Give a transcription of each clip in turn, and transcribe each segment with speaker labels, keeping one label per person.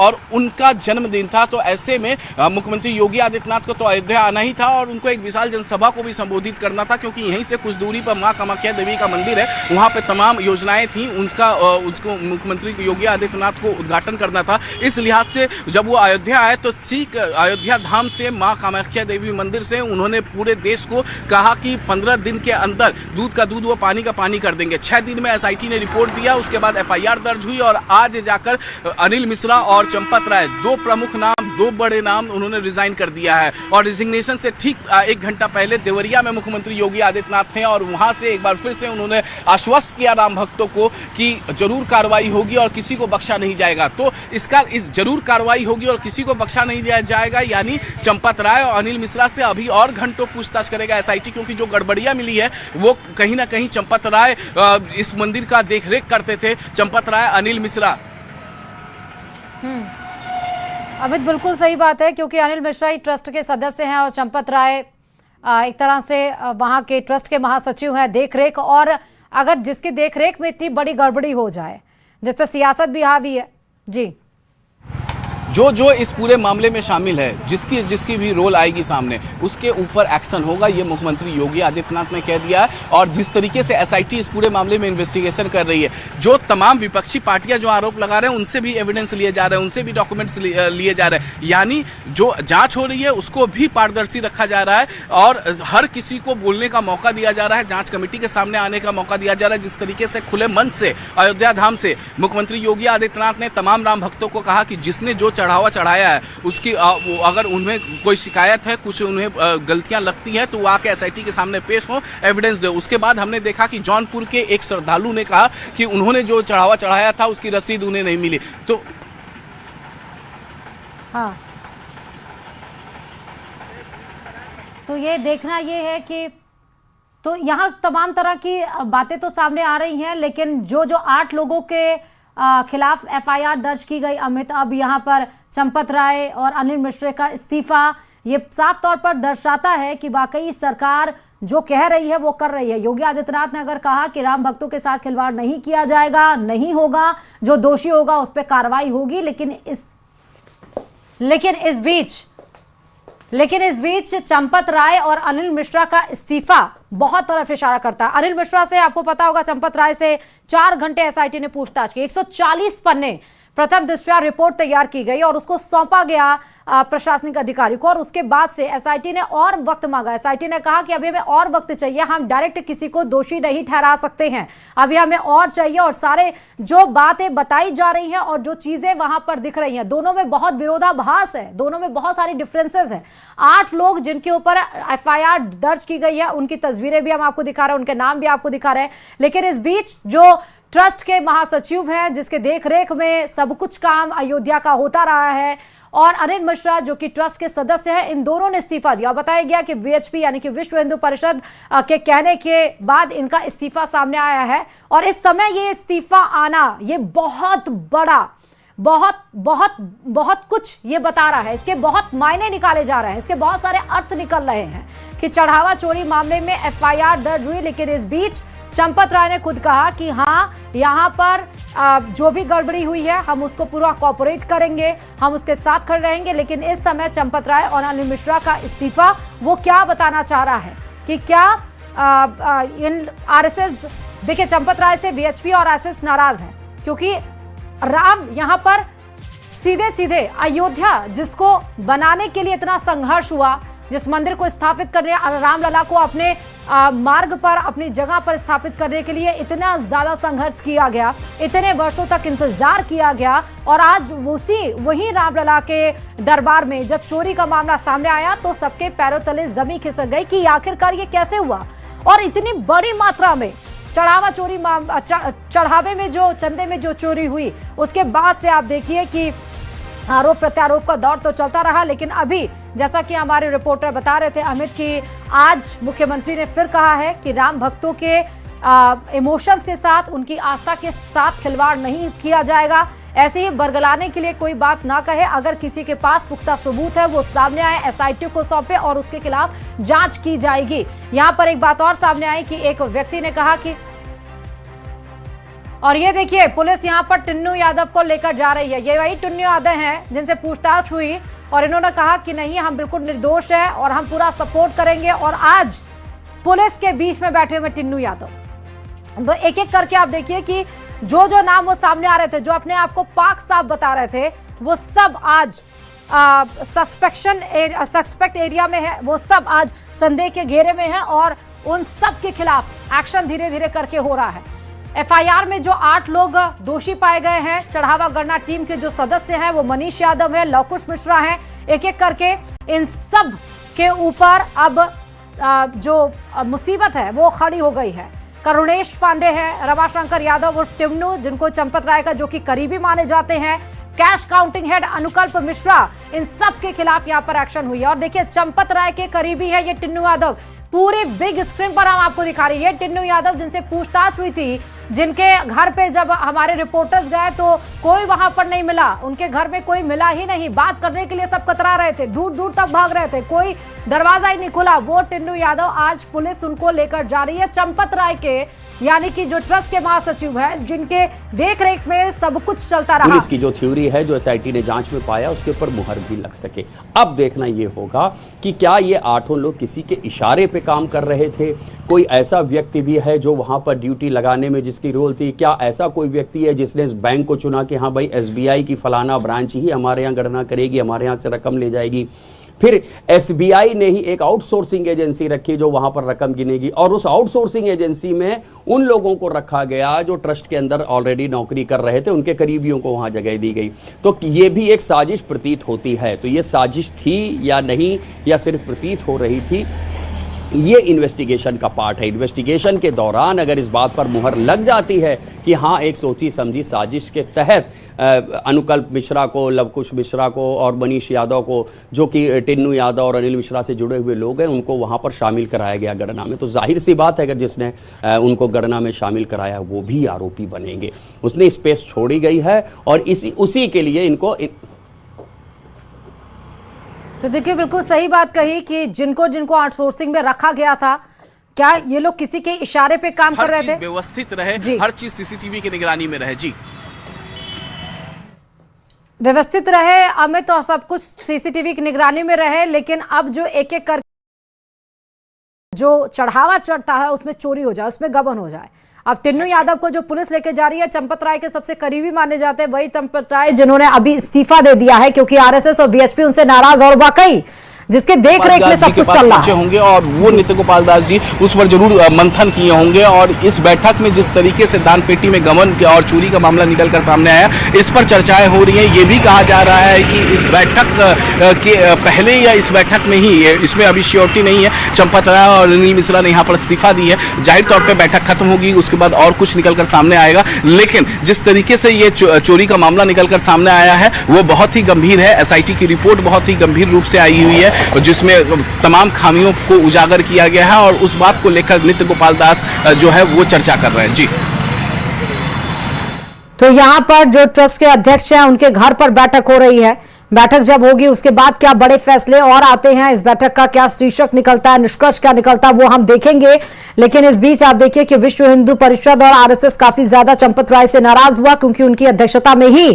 Speaker 1: और उनका जन्मदिन था। तो ऐसे में मुख्यमंत्री योगी आदित्यनाथ को तो अयोध्या आना ही था और उनको एक विशाल जनसभा को भी संबोधित करना था, क्योंकि यहीं से कुछ दूरी पर मां कामाख्या देवी का मंदिर है, वहां पे तमाम योजनाएं थी, उसको मुख्यमंत्री योगी आदित्यनाथ को उद्घाटन करना था। इस लिहाज से जब वो अयोध्या आए तो सीख अयोध्या धाम से मां कामाख्या देवी मंदिर से उन्होंने पूरे देश को कहा कि 15 दिन के अंदर दूध का दूध व पानी का पानी कर देंगे। 6 दिन में एसआईटी ने रिपोर्ट दिया, उसके बाद एफआईआर दर्ज हुई और आज जाकर अनिल मिश्रा और चंपत राय, दो प्रमुख नाम, दो बड़े नाम, उन्होंने रिजाइन कर दिया है। और रिजिग्नेशन से ठीक 1 घंटा पहले देवरिया में मुख्यमंत्री योगी आदित्यनाथ थे और वहां से एक बार फिर से उन्होंने आश्वस्त किया राम भक्तों को कि जरूर कार्रवाई होगी और किसी को बख्शा नहीं जाएगा। तो इस जरूर कार्रवाई होगी और किसी को बख्शा नहीं जाएगा, यानी चंपत राय और अनिल मिश्रा से अभी और घंटों पूछताछ करेगा एसआईटी, क्योंकि जो गड़बड़ियां मिली है वो कहीं ना कहीं चंपत राय इस मंदिर का देखरेख करते थे, चंपत राय, अनिल मिश्रा।
Speaker 2: अमित, बिल्कुल सही बात है, क्योंकि अनिल मिश्रा ही ट्रस्ट के सदस्य हैं और चंपत राय एक तरह से वहां के ट्रस्ट के महासचिव हैं, देखरेख। और अगर जिसकी देखरेख में इतनी बड़ी गड़बड़ी हो जाए, जिस पर सियासत भी हावी है जी,
Speaker 1: जो इस पूरे मामले में शामिल है, जिसकी भी रोल आएगी सामने, उसके ऊपर एक्शन होगा, ये मुख्यमंत्री योगी आदित्यनाथ ने कह दिया है। और जिस तरीके से एसआईटी इस पूरे मामले में इन्वेस्टिगेशन कर रही है, जो तमाम विपक्षी पार्टियां जो आरोप लगा रहे हैं उनसे भी एविडेंस लिए जा रहे हैं, उनसे भी डॉक्यूमेंट्स लिए जा रहे हैं, यानी जो जांच हो रही है उसको भी पारदर्शी रखा जा रहा है और हर किसी को बोलने का मौका दिया जा रहा है, जांच कमेटी के सामने आने का मौका दिया जा रहा है। जिस तरीके से खुले मन से अयोध्या धाम से मुख्यमंत्री योगी आदित्यनाथ ने तमाम राम भक्तों को कहा कि जिसने जो चढ़ावा चढ़ाया है उसकी अगर उन्हें कोई शिकायत है, कुछ उन्हें गलतियां लगती हैं, तो वो आके एसआईटी के सामने पेश हो, एविडेंस दे। उसके बाद हमने देखा कि जौनपुर के एक श्रद्धालु ने कहा कि उन्होंने जो चढ़ावा चढ़ाया था उसकी रसीद उन्हें नहीं मिली। तो
Speaker 2: हाँ, तो ये देखना ये है कि तो यहाँ तमाम तरह की बातें तो सामने आ रही हैं, लेकिन जो 8 लोगों के खिलाफ एफआईआर दर्ज की गई अमित, अब यहाँ पर चंपत राय और अनिल मिश्रा का इस्तीफा, ये साफ तौर पर दर्शाता है कि वाकई सरकार जो कह रही है वो कर रही है। योगी आदित्यनाथ ने अगर कहा कि राम भक्तों के साथ खिलवाड़ नहीं किया जाएगा, नहीं होगा, जो दोषी होगा उस पर कार्रवाई होगी, लेकिन इस बीच चंपत राय और अनिल मिश्रा का इस्तीफा बहुत तरफ इशारा करता है। अनिल मिश्रा से आपको पता होगा, चंपत राय से 4 घंटे एसआईटी ने पूछताछ की, 140 पन्ने प्रथम दृष्टया रिपोर्ट तैयार की गई और उसको सौंपा गया प्रशासनिक अधिकारी को। और उसके बाद से एसआईटी ने और वक्त मांगा। एसआईटी ने कहा कि अभी हमें और वक्त चाहिए, हम डायरेक्ट किसी को दोषी नहीं ठहरा सकते हैं, अभी हमें और चाहिए। और सारे जो बातें बताई जा रही हैं और जो चीजें वहां पर दिख रही हैं, दोनों में बहुत विरोधाभास है, दोनों में बहुत सारी डिफरेंसेस है। 8 लोग जिनके ऊपर एफआईआर दर्ज की गई है, उनकी तस्वीरें भी हम आपको दिखा रहे हैं, उनके नाम भी आपको दिखा रहे हैं। लेकिन इस बीच जो ट्रस्ट के महासचिव हैं, जिसके देखरेख में सब कुछ काम अयोध्या का होता रहा है, और अनिल मिश्रा जो कि ट्रस्ट के सदस्य हैं, इन दोनों ने इस्तीफा दिया। बताया गया कि वीएचपी यानी कि विश्व हिंदू परिषद के कहने के बाद इनका इस्तीफा सामने आया है। और इस समय ये इस्तीफा आना, ये बहुत बड़ा, बहुत कुछ ये बता रहा है, इसके बहुत मायने निकाले जा रहे हैं, इसके बहुत सारे अर्थ निकल रहे हैं कि चढ़ावा चोरी मामले में एफआईआर दर्ज हुई, लेकिन इस बीच चंपत राय ने खुद कहा कि हाँ, यहाँ पर जो भी गड़बड़ी हुई है हम उसको पूरा कोऑपरेट करेंगे, हम उसके साथ खड़े रहेंगे। लेकिन इस समय चंपत राय और अनिल मिश्रा का इस्तीफा वो क्या बताना चाह रहा है कि क्या इन आरएसएस, देखिए चंपत राय से वीएचपी और आरएसएस नाराज है, क्योंकि राम यहाँ पर सीधे अयोध्या जिसको बनाने के लिए इतना संघर्ष हुआ, जिस मंदिर को स्थापित करने, रामलला को अपने मार्ग पर, अपनी जगह पर स्थापित करने के लिए इतना ज्यादा संघर्ष किया गया, इतने वर्षों तक इंतजार किया गया, और आज वही रामलला के दरबार में जब चोरी का मामला सामने आया तो सबके पैरों तले जमीन खिसक गई कि आखिरकार ये कैसे हुआ। और इतनी बड़ी मात्रा में चढ़ावा चोरी, चढ़ावे में जो, चंदे में जो चोरी हुई, उसके बाद से आप देखिए कि आरोप प्रत्यारोप का दौर तो चलता रहा। लेकिन अभी जैसा कि हमारे रिपोर्टर बता रहे थे अमित, कि आज मुख्यमंत्री ने फिर कहा है कि राम भक्तों के इमोशंस के साथ, उनकी आस्था के साथ खिलवाड़ नहीं किया जाएगा। ऐसे ही बरगलाने के लिए कोई बात ना कहे, अगर किसी के पास पुख्ता सबूत है वो सामने आए, एसआईटी को सौंपे और उसके खिलाफ जांच की जाएगी। यहाँ पर एक बात और सामने आई कि एक व्यक्ति ने कहा कि और ये देखिए पुलिस यहाँ पर टिन्नू यादव को लेकर जा रही है। ये वही टिन्नू यादव हैं जिनसे पूछताछ हुई और इन्होंने कहा कि नहीं, हम बिल्कुल निर्दोष हैं और हम पूरा सपोर्ट करेंगे। और आज पुलिस के बीच में बैठे हुए टिन्नू यादव, तो एक एक करके आप देखिए कि जो जो नाम वो सामने आ रहे थे, जो अपने आप को पाक साफ बता रहे थे, वो सब आज सस्पेक्ट एरिया में है, वो सब आज संदेह के घेरे में है और उन सब के खिलाफ एक्शन धीरे धीरे करके हो रहा है। एफआईआर में जो 8 लोग दोषी पाए गए हैं, चढ़ावा गणना टीम के जो सदस्य हैं वो मनीष यादव है, लवकुश मिश्रा है, एक एक करके इन सब के ऊपर अब जो मुसीबत है वो खड़ी हो गई है। करुणेश पांडे है, रमाशंकर यादव उर्फ टिन्नू, जिनको चंपत राय का जो कि करीबी माने जाते हैं, cash counting head Anukalp Mishra, इन सब के खिलाफ यहाँ पर एक्शन हुई है। और देखिए चंपत राय के करीबी है ये टिन्नू यादव, पूरे बिग स्क्रीन पर हम आपको दिखा रही है। टिन्नू यादव जिनसे पूछताछ हुई थी, जिनके घर पे जब हमारे रिपोर्टर्स गए तो कोई वहां पर नहीं मिला, उनके घर में कोई मिला ही नहीं, बात करने के लिए सब कतरा रहे थे, दूर दूर तक भाग रहे थे, कोई दरवाजा ही नहीं खुला। वो टिन्नू यादव आज पुलिस उनको लेकर जा रही है। चंपत राय के यानी कि जो ट्रस्ट के महासचिव है, जिनके देख रेख में सब कुछ चलता रहा।
Speaker 3: पुलिस की जो थ्योरी है, जो एसआईटी ने जांच में पाया, उसके ऊपर मुहर भी लग सके। अब देखना ये होगा कि क्या ये 8 लोग किसी के इशारे पे काम कर रहे थे, कोई ऐसा व्यक्ति भी है जो वहां पर ड्यूटी लगाने में जिसकी रोल थी, क्या ऐसा कोई व्यक्ति है जिसने इस बैंक को चुना कि हाँ भाई एसबीआई की फलाना ब्रांच ही हमारे यहाँ गणना करेगी, हमारे यहाँ से रकम ले जाएगी। फिर एसबीआई ने ही एक आउटसोर्सिंग एजेंसी रखी जो वहां पर रकम गिनेगी, और उस आउटसोर्सिंग एजेंसी में उन लोगों को रखा गया जो ट्रस्ट के अंदर ऑलरेडी नौकरी कर रहे थे, उनके करीबियों को वहां जगह दी गई। तो ये भी एक साजिश प्रतीत होती है। तो ये साजिश थी या नहीं, या सिर्फ प्रतीत हो रही थी, ये इन्वेस्टिगेशन का पार्ट है। इन्वेस्टिगेशन के दौरान अगर इस बात पर मुहर लग जाती है कि हाँ एक सोची समझी साजिश के तहत अनुकल्प मिश्रा को, लवकुश मिश्रा को और मनीष यादव को, जो कि टिन्नू यादव और अनिल मिश्रा से जुड़े हुए लोग हैं, उनको वहाँ पर शामिल कराया गया गणना में, तो जाहिर सी बात है अगर जिसने उनको गणना में शामिल कराया वो भी आरोपी बनेंगे। उसने स्पेस छोड़ी गई है और उसी के लिए इनको
Speaker 2: तो देखिए बिल्कुल सही बात कही कि जिनको जिनको आउटसोर्सिंग में रखा गया था, क्या ये लोग किसी के इशारे पे काम कर रहे थे?
Speaker 1: व्यवस्थित रहे, हर चीज सीसीटीवी की निगरानी में रहे। जी
Speaker 2: व्यवस्थित रहे, अमित, और सब कुछ सीसीटीवी की निगरानी में रहे। लेकिन अब जो एक एक कर जो चढ़ावा चढ़ता है उसमें चोरी हो जाए, उसमें गबन हो जाए। अब टिन्नू यादव को जो पुलिस लेके जा रही है, चंपत राय के सबसे करीबी माने जाते हैं वही चंपत राय जिन्होंने अभी इस्तीफा दे दिया है क्योंकि आरएसएस और वीएचपी उनसे नाराज और वाकई जिसके देख रेख में सब कुछ चल रहा है
Speaker 1: होंगे और वो नित्य गोपाल दास जी उस पर जरूर मंथन किए होंगे। और इस बैठक में जिस तरीके से दान पेटी में गबन और चोरी का मामला निकलकर सामने आया, इस पर चर्चाएं हो रही हैं। ये भी कहा जा रहा है कि इस बैठक के पहले या इस बैठक में ही, इसमें अभी श्योरिटी नहीं है, चंपत राय और अनिल मिश्रा ने यहाँ पर इस्तीफा दी है। जाहिर तौर पर बैठक खत्म होगी, उसके बाद और कुछ निकलकर सामने आएगा। लेकिन जिस तरीके से ये चोरी का मामला निकलकर सामने आया है वो बहुत ही गंभीर है। एसआईटी की रिपोर्ट बहुत ही गंभीर रूप से आई हुई है जिसमें तमाम खामियों को उजागर किया गया है और उस बात को लेकर नित्य गोपाल दास जो है वो चर्चा कर रहे हैं। जी
Speaker 2: तो यहाँ पर जो ट्रस्ट के अध्यक्ष हैं उनके घर पर बैठक हो रही है। बैठक जब होगी उसके बाद क्या बड़े फैसले और आते हैं, इस बैठक का क्या शीर्षक निकलता है, निष्कर्ष क्या निकलता है, वो हम देखेंगे। लेकिन इस बीच आप देखिए कि विश्व हिंदू परिषद और आरएसएस काफी ज्यादा चंपत राय से नाराज हुआ क्योंकि उनकी अध्यक्षता में ही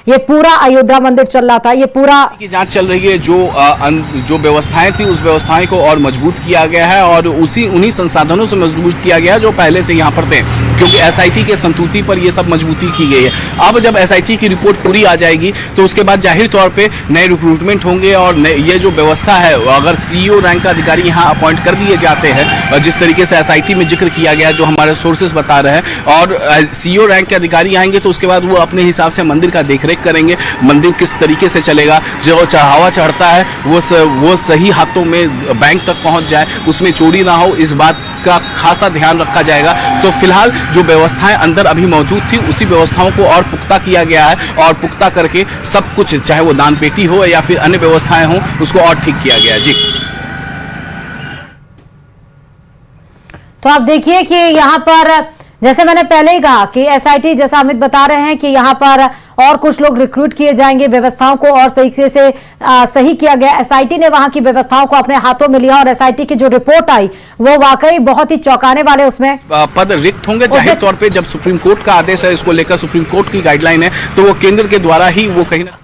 Speaker 2: ये पूरा अयोध्या मंदिर चल रहा था। ये पूरा
Speaker 1: की जांच चल रही है, जो व्यवस्थाएं थी उस व्यवस्थाएं को और मजबूत किया गया है और उन्हीं संसाधनों से मजबूत किया गया है जो पहले से यहाँ पर थे, क्योंकि एसआईटी के संतुति पर ये सब मजबूती की गई है। अब जब एसआईटी की रिपोर्ट पूरी आ जाएगी तो उसके बाद जाहिर तौर पर नए रिक्रूटमेंट होंगे और ये जो व्यवस्था है, अगर सीईओ रैंक का अधिकारी यहाँ अपॉइंट कर दिए जाते हैं जिस तरीके से एसआईटी में जिक्र किया गया जो हमारे सोर्सेज बता रहे हैं, और सीईओ रैंक के अधिकारी आएंगे तो उसके बाद वो अपने हिसाब से मंदिर का देखरेख करेंगे, मंदिर किस तरीके से चलेगा, जो चढ़ावा चढ़ता है वो सही हाथों में बैंक तक पहुंच जाए, उसमें चोरी ना हो, इस बात का खासा ध्यान रखा जाएगा। तो फिलहाल जो व्यवस्थाएं अंदर अभी मौजूद थी उसी व्यवस्थाओं को और पुख्ता किया गया है और पुख्ता करके सब कुछ, चाहे वो दान पेटी हो या फिर अन्य व्यवस्थाएं हों, उसको और ठीक किया गया। जी
Speaker 2: तो आप देखिए कि यहाँ पर जैसे मैंने पहले ही कहा कि एसआईटी, जैसा अमित बता रहे हैं कि यहाँ पर और कुछ लोग रिक्रूट किए जाएंगे, व्यवस्थाओं को और तरीके से सही किया गया। एसआईटी ने वहां की व्यवस्थाओं को अपने हाथों में लिया और एसआईटी की जो रिपोर्ट आई वो वाकई बहुत ही चौंकाने वाले, उसमें
Speaker 1: पद रिक्त होंगे। जाहिर तौर पे जब सुप्रीम कोर्ट का आदेश है इसको लेकर, सुप्रीम कोर्ट की गाइडलाइन है, तो वो केंद्र के द्वारा ही वो कहीं ना